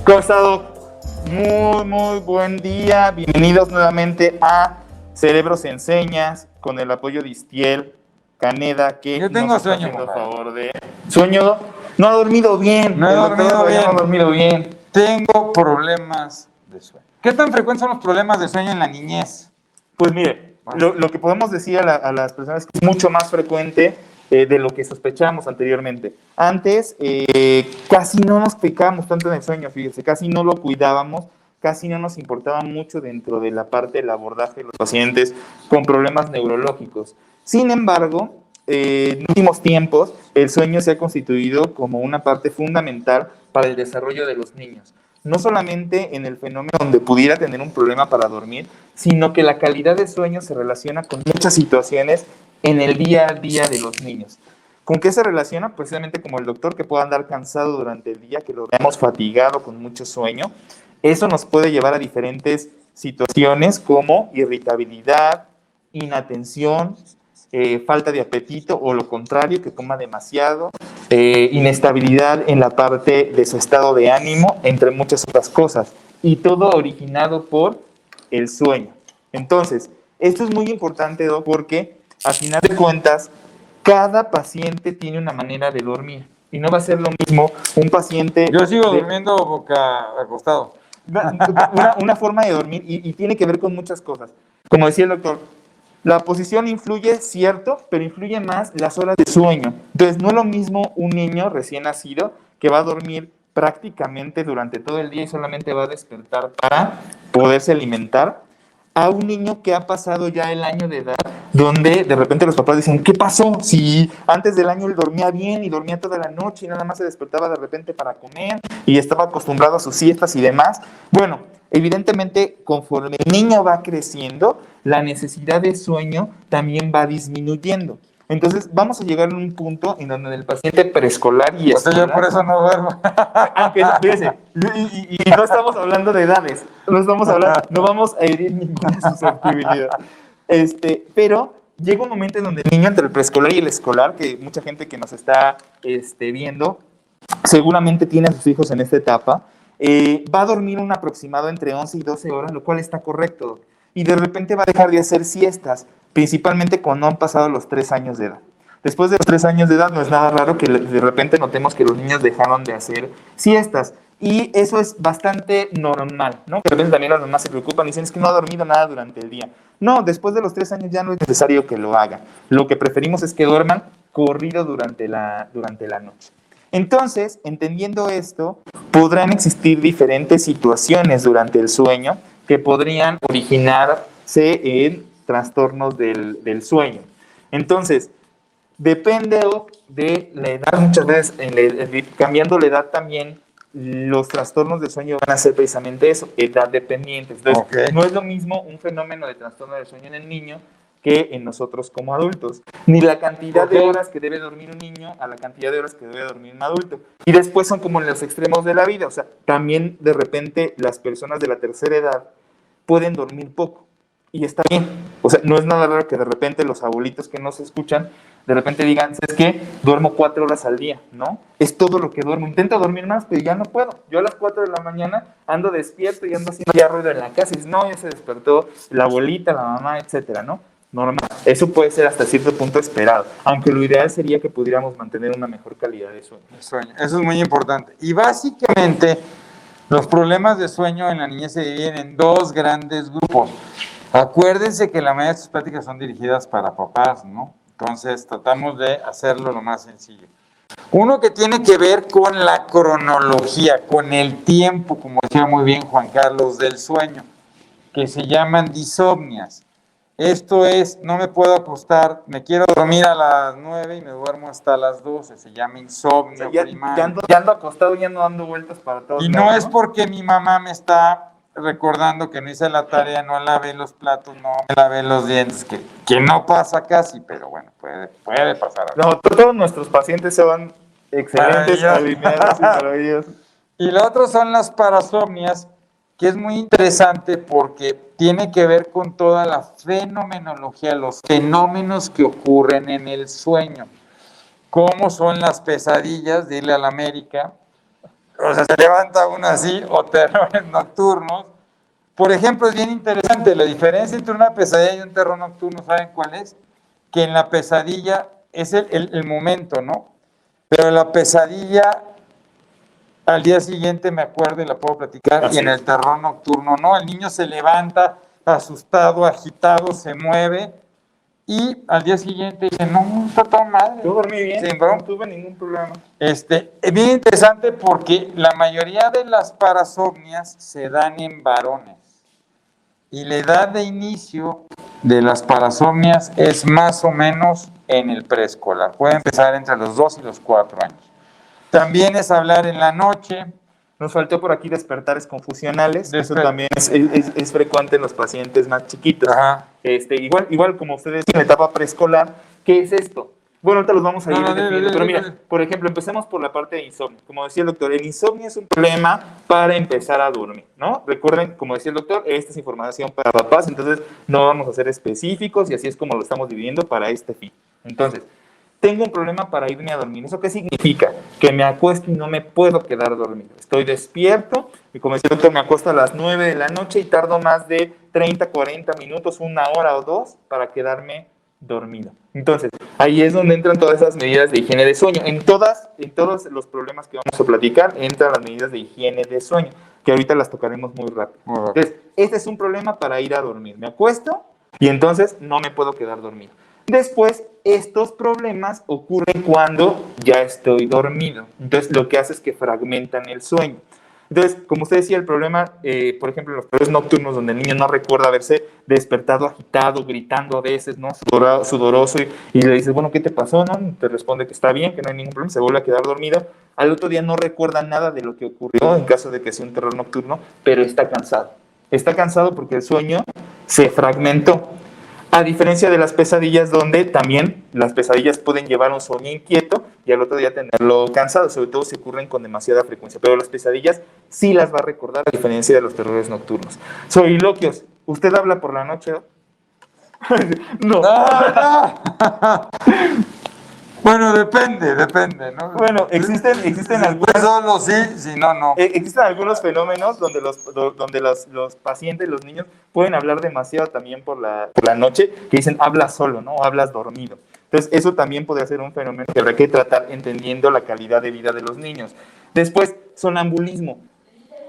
¿Cómo ha estado? Muy buen día. Bienvenidos nuevamente a Cerebros Enseñas con el apoyo de Istiel Caneda, que Yo tengo nos está sueño, haciendo papá. favor de sueño. No ha dormido bien. No he dormido bien. No ha dormido bien. Tengo problemas de sueño. ¿Qué tan frecuentes son los problemas de sueño en la niñez? Pues mire, lo que podemos decir a las personas es que es mucho más frecuente de lo que sospechábamos anteriormente. Antes casi no nos picábamos tanto en el sueño, fíjese, casi no lo cuidábamos, casi no nos importaba mucho dentro de la parte del abordaje de los pacientes con problemas neurológicos. Sin embargo, en últimos tiempos, el sueño se ha constituido como una parte fundamental para el desarrollo de los niños. No solamente en el fenómeno donde pudiera tener un problema para dormir, sino que la calidad de sueño se relaciona con muchas situaciones en el día a día de los niños. ¿Con qué se relaciona? Precisamente como el doctor, que pueda andar cansado durante el día, que lo veamos fatigado con mucho sueño. Eso nos puede llevar a diferentes situaciones como irritabilidad, inatención, falta de apetito o lo contrario, que coma demasiado, inestabilidad en la parte de su estado de ánimo, entre muchas otras cosas. Y todo originado por el sueño. Entonces, esto es muy importante, Doc, porque a final de cuentas, cada paciente tiene una manera de dormir. Y no va a ser lo mismo un paciente... Yo sigo durmiendo boca acostado. Una forma de dormir y tiene que ver con muchas cosas. Como decía el doctor, la posición influye, cierto, pero influye más las horas de sueño. Entonces, no es lo mismo un niño recién nacido que va a dormir prácticamente durante todo el día y solamente va a despertar para poderse alimentar, a un niño que ha pasado ya el año de edad, donde de repente los papás dicen, ¿qué pasó? Si antes del año él dormía bien y dormía toda la noche y nada más se despertaba de repente para comer y estaba acostumbrado a sus siestas y demás. Bueno, evidentemente, conforme el niño va creciendo, la necesidad de sueño también va disminuyendo. Entonces, vamos a llegar a un punto en donde el paciente preescolar y escolar... yo por eso no duermo. Aunque, fíjese, y no estamos hablando de edades, no vamos a herir ninguna susceptibilidad. Pero llega un momento en donde el niño entre el preescolar y el escolar, que mucha gente que nos está viendo, seguramente tiene a sus hijos en esta etapa, va a dormir un aproximado entre 11 y 12 horas, lo cual está correcto. Y de repente va a dejar de hacer siestas, principalmente cuando han pasado los 3 años de edad. Después de los 3 años de edad no es nada raro que de repente notemos que los niños dejaron de hacer siestas. Y eso es bastante normal, ¿no? De repente también las mamás se preocupan y dicen, es que no ha dormido nada durante el día. No, después de los 3 años ya no es necesario que lo haga. Lo que preferimos es que duerman corrido durante la noche. Entonces, entendiendo esto, podrán existir diferentes situaciones durante el sueño que podrían originarse en trastornos del sueño. Entonces, depende de la edad, muchas veces cambiando la edad también, los trastornos del sueño van a ser precisamente eso, edad dependientes. Entonces, no es lo mismo un fenómeno de trastorno del sueño en el niño que en nosotros como adultos. Ni la cantidad de horas que debe dormir un niño a la cantidad de horas que debe dormir un adulto. Y después son como en los extremos de la vida. O sea, también de repente las personas de la tercera edad pueden dormir poco. Y está bien. O sea, no es nada raro que de repente los abuelitos que no se escuchan, de repente digan, ¿sabes qué? Duermo 4 horas al día, ¿no? Es todo lo que duermo. Intento dormir más, pero ya no puedo. Yo a las 4 de la mañana ando despierto y ando haciendo ya ruido en la casa. Y dices, no, ya se despertó la abuelita, la mamá, etcétera, ¿no? Normal. Eso puede ser hasta cierto punto esperado. Aunque lo ideal sería que pudiéramos mantener una mejor calidad de sueño. Eso es muy importante. Y básicamente, los problemas de sueño en la niñez se dividen en 2 grandes grupos. Acuérdense que la mayoría de sus pláticas son dirigidas para papás, ¿no? Entonces, tratamos de hacerlo lo más sencillo. Uno que tiene que ver con la cronología, con el tiempo, como decía muy bien Juan Carlos, del sueño, que se llaman disomnias. Esto es, no me puedo acostar, me quiero dormir a las 9 y me duermo hasta las 12, se llama insomnio primario. Ya ando acostado, ya no dando vueltas para todos lados. Y no es porque mi mamá me está recordando que no hice la tarea, no lavé los platos, no me lavé los dientes, que no pasa casi, pero bueno, puede pasar. No, todos nuestros pacientes son excelentes, alineados y maravillosos. Y lo otro son las parasomnias, que es muy interesante porque tiene que ver con toda la fenomenología, los fenómenos que ocurren en el sueño. ¿Cómo son las pesadillas? Dile a la América. o sea, se levanta uno así, o terrores nocturnos. Por ejemplo, es bien interesante, la diferencia entre una pesadilla y un terror nocturno, ¿saben cuál es? Que en la pesadilla es el momento, ¿no? Pero la pesadilla al día siguiente me acuerdo y la puedo platicar, Así y en el terror nocturno no, el niño se levanta asustado, agitado, se mueve, y al día siguiente dice, no, está todo mal. Yo dormí bien, Sin no bronca. tuve ningún problema. Es bien interesante porque la mayoría de las parasomnias se dan en varones. Y la edad de inicio de las parasomnias es más o menos en el preescolar. Puede empezar entre los 2 y los 4 años. También es hablar en la noche. Nos faltó por aquí despertares confusionales. Eso también es frecuente en los pacientes más chiquitos. Ajá. Igual como ustedes en la etapa preescolar, ¿qué es esto? Bueno, ahorita los vamos a ir definiendo, pero mira, por ejemplo, empecemos por la parte de insomnio. Como decía el doctor, el insomnio es un problema para empezar a dormir, ¿no? Recuerden, como decía el doctor, esta es información para papás, entonces no vamos a ser específicos y así es como lo estamos dividiendo para este fin. Entonces, tengo un problema para irme a dormir. ¿Eso qué significa? Que me acuesto y no me puedo quedar dormido. Estoy despierto y como decía el doctor, me acuesto a las 9 de la noche y tardo más de 30, 40 minutos, 1 hora o 2 para quedarme dormido. Entonces, ahí es donde entran todas esas medidas de higiene de sueño. En todos los problemas que vamos a platicar, entran las medidas de higiene de sueño, que ahorita las tocaremos muy rápido. Entonces, este es un problema para ir a dormir. Me acuesto y entonces no me puedo quedar dormido. Después, estos problemas ocurren cuando ya estoy dormido. Entonces, lo que hace es que fragmentan el sueño. Entonces, como usted decía, el problema, por ejemplo, en los periodos nocturnos donde el niño no recuerda haberse despertado agitado, gritando a veces, ¿no? Sudoroso, y le dices, bueno, ¿qué te pasó? ¿No? Te responde que está bien, que no hay ningún problema, se vuelve a quedar dormido. Al otro día no recuerda nada de lo que ocurrió en caso de que sea un terror nocturno, pero está cansado. Está cansado porque el sueño se fragmentó. A diferencia de las pesadillas, donde también las pesadillas pueden llevar un sueño inquieto y al otro día tenerlo cansado, sobre todo si ocurren con demasiada frecuencia. Pero las pesadillas sí las va a recordar, a diferencia de los terrores nocturnos. Soliloquios. ¿Usted habla por la noche? No. No. Bueno, depende, ¿no? Bueno, existen algunos... Solo sí, si no, no. Existen algunos fenómenos donde los pacientes, los niños, pueden hablar demasiado también por la noche, que dicen, hablas solo, ¿no? O hablas dormido. Entonces, eso también podría ser un fenómeno que habrá que tratar entendiendo la calidad de vida de los niños. Después, sonambulismo.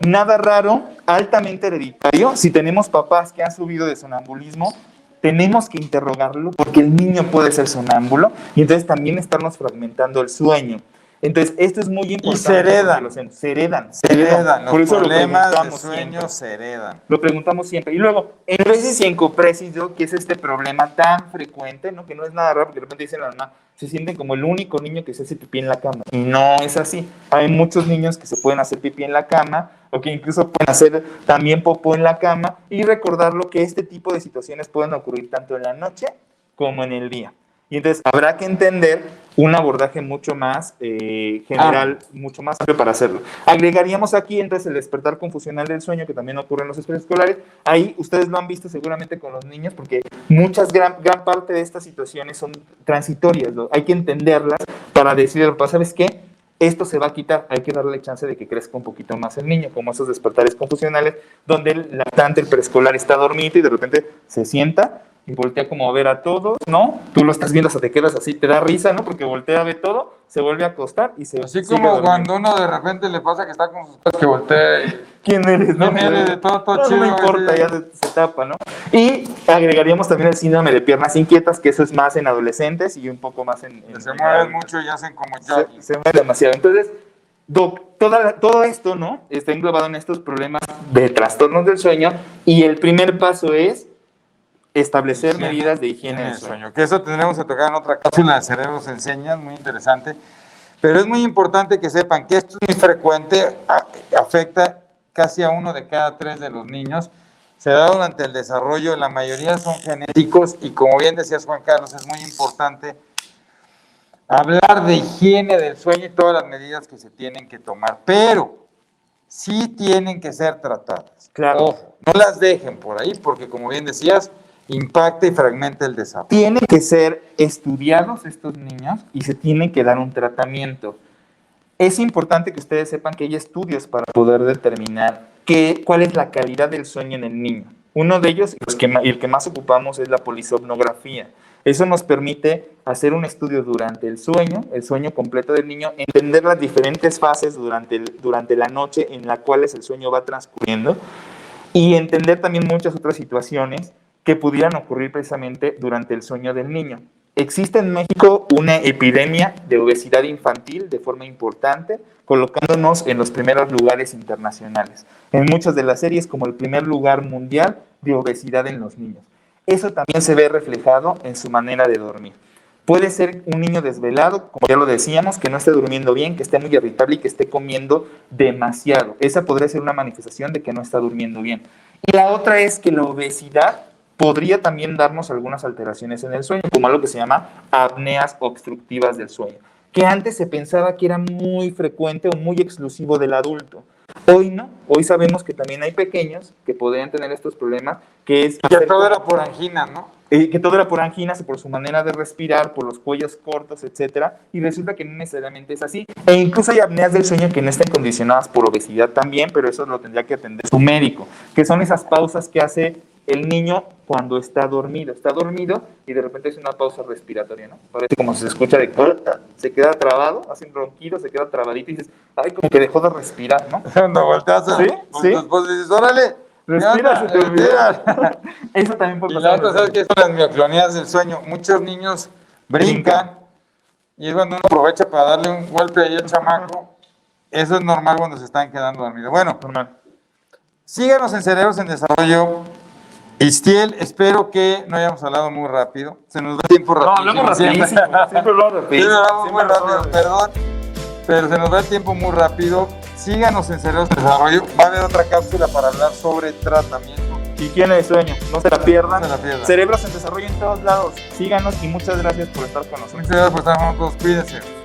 Nada raro, altamente hereditario. Si tenemos papás que han subido de sonambulismo, tenemos que interrogarlo porque el niño puede ser sonámbulo y entonces también estarnos fragmentando el sueño. Entonces, esto es muy importante. Y se heredan. Por Los eso problemas lo de sueño se heredan. Lo preguntamos siempre. Y luego, enuresis y encopresis, que es este problema tan frecuente, ¿no? Que no es nada raro, porque de repente dicen la mamá, se sienten como el único niño que se hace pipí en la cama. Y no es así. Hay muchos niños que se pueden hacer pipí en la cama o que incluso pueden hacer también popó en la cama y recordarlo que este tipo de situaciones pueden ocurrir tanto en la noche como en el día. Y entonces habrá que entender un abordaje mucho más general, mucho más amplio para hacerlo. Agregaríamos aquí entonces el despertar confusional del sueño, que también ocurre en los preescolares. Ahí ustedes lo han visto seguramente con los niños, porque gran parte de estas situaciones son transitorias, ¿no? Hay que entenderlas para decir, ¿sabes qué? Esto se va a quitar, hay que darle chance de que crezca un poquito más el niño, como esos despertares confusionales, donde el lactante, el preescolar está dormido y de repente se sienta y voltea como a ver a todos, ¿no? Tú lo estás viendo, hasta te quedas así, te da risa, ¿no? Porque voltea a ver todo, se vuelve a acostar y se así como cuando uno de repente le pasa que está con sus padres que voltea y... ¿Quién eres? ¿Quién eres? De todo no, chido. No me importa, ya se tapa, ¿no? Y agregaríamos también el síndrome de piernas inquietas, que eso es más en adolescentes y un poco más en se mueven mucho y hacen como ya. Se mueven demasiado. Entonces, todo esto, ¿no? Está englobado en estos problemas de trastornos del sueño y el primer paso es establecer medidas de higiene del sueño. Que eso tendremos que tocar en otra cápsula de Cerebro se enseña, muy interesante. Pero es muy importante que sepan que esto es muy frecuente, afecta casi a 1 de cada 3 de los niños. Se da durante el desarrollo, la mayoría son genéticos y como bien decías Juan Carlos, es muy importante hablar de higiene del sueño y todas las medidas que se tienen que tomar, pero sí tienen que ser tratadas. Claro. Ojo, no las dejen por ahí porque como bien decías, impacta y fragmenta el desarrollo. Tienen que ser estudiados estos niños y se tiene que dar un tratamiento. Es importante que ustedes sepan que hay estudios para poder determinar cuál es la calidad del sueño en el niño. Uno de ellos, y el que más ocupamos, es la polisomnografía. Eso nos permite hacer un estudio durante el sueño completo del niño, entender las diferentes fases durante la noche en las cuales el sueño va transcurriendo y entender también muchas otras situaciones que pudieran ocurrir precisamente durante el sueño del niño. Existe en México una epidemia de obesidad infantil de forma importante, colocándonos en los primeros lugares internacionales. En muchas de las series como el primer lugar mundial de obesidad en los niños. Eso también se ve reflejado en su manera de dormir. Puede ser un niño desvelado, como ya lo decíamos, que no esté durmiendo bien, que esté muy irritable y que esté comiendo demasiado. Esa podría ser una manifestación de que no está durmiendo bien. Y la otra es que la obesidad podría también darnos algunas alteraciones en el sueño, como algo que se llama apneas obstructivas del sueño, que antes se pensaba que era muy frecuente o muy exclusivo del adulto. Hoy no, hoy sabemos que también hay pequeños que podrían tener estos problemas, que es... Que todo era por angina, ¿no? Que todo era por anginas, por su manera de respirar, por los cuellos cortos, etcétera, y resulta que no necesariamente es así. E incluso hay apneas del sueño que no están condicionadas por obesidad también, pero eso lo tendría que atender su médico, que son esas pausas que hace el niño cuando está dormido. Está dormido y de repente es una pausa respiratoria, ¿no? Parece como si se escucha de corta, se queda trabado, hace un ronquido, se queda trabadito y dices, ay, como que dejó de respirar, ¿no? Cuando volteas a ¿Sí? con ¿Sí? tu esposa y dices, órale, Respira, se te olvidó. respira. Eso también puede Y pasar. la otra, ¿sabes qué? Son las mioclonías del sueño. Muchos niños brincan y es cuando uno aprovecha para darle un golpe ahí al chamaco. Eso es normal cuando se están quedando dormidos. Bueno, Normal. síganos en Cerebros en Desarrollo. Istiel, espero que no hayamos hablado muy rápido. Se nos da tiempo No, rapidísimo. hablamos rapidísimo. Siempre hablamos rapidísimo. Sí, hablamos muy Siempre rápido, perdón. Pero se nos da el tiempo muy rápido. Síganos en Cerebros en Desarrollo. Va a haber otra cápsula para hablar sobre tratamiento. Higiene de sueño, no se la pierdan. No se la pierdan. Cerebros en Desarrollo en todos lados. Síganos y muchas gracias por estar con nosotros. Muchas gracias por estar con nosotros. Cuídense.